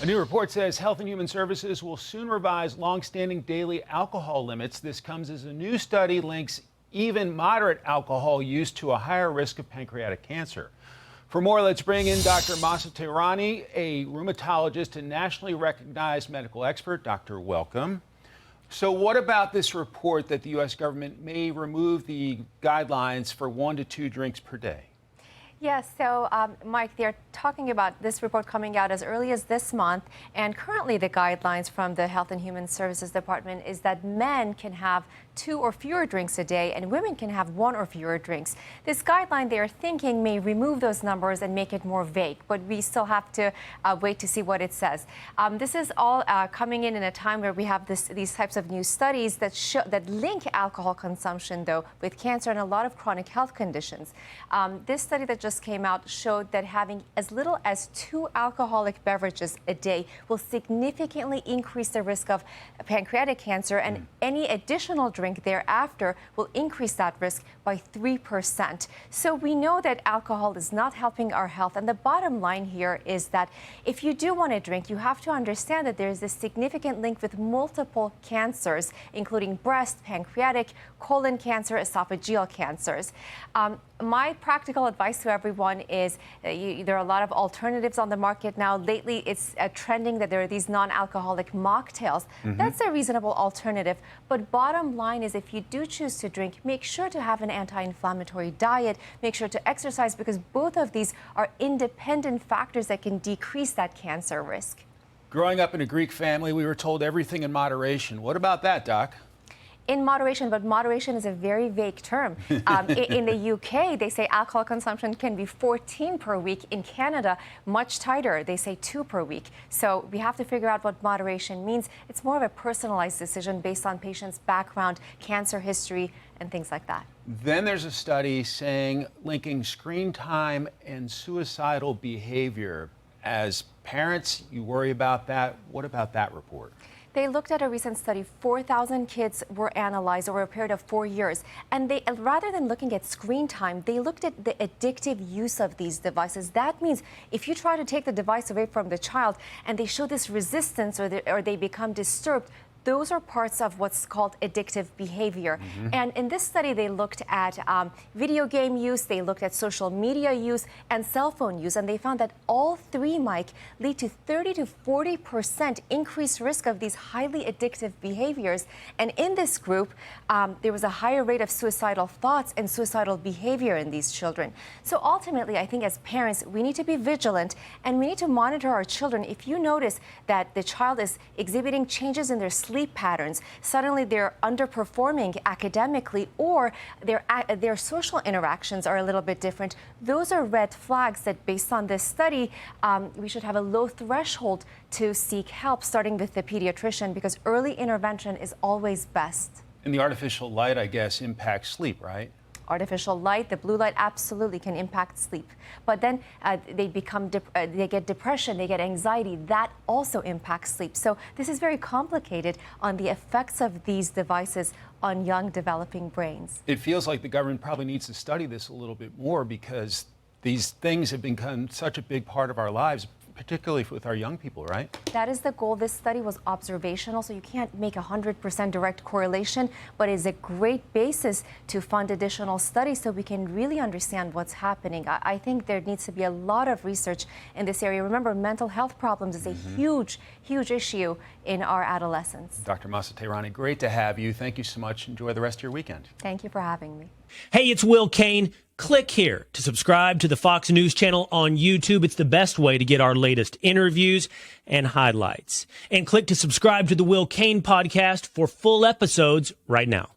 A new report says Health and Human Services will soon revise longstanding daily alcohol limits. This comes as a new study links even moderate alcohol use to a higher risk of pancreatic cancer. For more, let's bring in Dr. Mahsa Tehrani, a rheumatologist and nationally recognized medical expert. Doctor, welcome. So what about this report that the U.S. government may remove the guidelines for 1 to 2 drinks per day? Yes, so Mike, they're talking about this report coming out as early as this month, and currently the guidelines from the Health and Human Services Department is that men can have 2 or fewer drinks a day and women can have 1 or fewer drinks. This guideline, they are thinking, may remove those numbers and make it more vague, but we still have to wait to see what it says. This is all coming in a time where we have these types of new studies that link alcohol consumption, though, with cancer and a lot of chronic health conditions. This study that just came out showed that having as little as 2 alcoholic beverages a day will significantly increase the risk of pancreatic cancer, and any additional drink thereafter will increase that risk by 3%. So we know that alcohol is not helping our health, and the bottom line here is that if you do want to drink, you have to understand that there is a significant link with multiple cancers, including breast, pancreatic, colon cancer, esophageal cancers. My practical advice to everyone is there are a lot of alternatives on the market now. Lately, it's trending that there are these non-alcoholic mocktails. That's a reasonable alternative. But bottom line is, if you do choose to drink, make sure to have an anti-inflammatory diet. Make sure to exercise, because both of these are independent factors that can decrease that cancer risk. Growing up in a Greek family, we were told everything in moderation. What about that, Doc? In moderation, but moderation is a very vague term. In the UK, they say alcohol consumption can be 14 per week. In Canada, much tighter. They say 2 per week. So we have to figure out what moderation means. It's more of a personalized decision based on patients' background, cancer history, and things like that. Then there's a study saying linking screen time and suicidal behavior. As parents, you worry about that. What about that report? They looked at a recent study. 4,000 kids were analyzed over a period of 4 years. And they, rather than looking at screen time, they looked at the addictive use of these devices. That means if you try to take the device away from the child and they show this resistance or they become disturbed, those are parts of what's called addictive behavior. And in this study, they looked at video game use, they looked at social media use, and cell phone use. And they found that all 3, Mike, lead to 30 to 40% increased risk of these highly addictive behaviors. And in this group, there was a higher rate of suicidal thoughts and suicidal behavior in these children. So ultimately, I think as parents, we need to be vigilant and we need to monitor our children. If you notice that the child is exhibiting changes in their sleep patterns, suddenly they're underperforming academically, or their social interactions are a little bit different, those are red flags that, based on this study, we should have a low threshold to seek help, starting with the pediatrician, because early intervention is always best. And the artificial light, I guess, impacts sleep, right? Artificial light, the blue light, absolutely can impact sleep. But then they get depression, they get anxiety. That also impacts sleep. So this is very complicated on the effects of these devices on young developing brains. It feels like the government probably needs to study this a little bit more, because these things have become such a big part of our lives, particularly with our young people, right? That is the goal. This study was observational, so you can't make 100% direct correlation, but it's a great basis to fund additional studies so we can really understand what's happening. I think there needs to be a lot of research in this area. Remember, mental health problems is a huge, huge issue in our adolescents. Dr. Mahsa Tehrani, great to have you. Thank you so much. Enjoy the rest of your weekend. Thank you for having me. Hey, it's Will Cain. Click here to subscribe to the Fox News channel on YouTube. It's the best way to get our latest interviews and highlights. And click to subscribe to the Will Cain podcast for full episodes right now.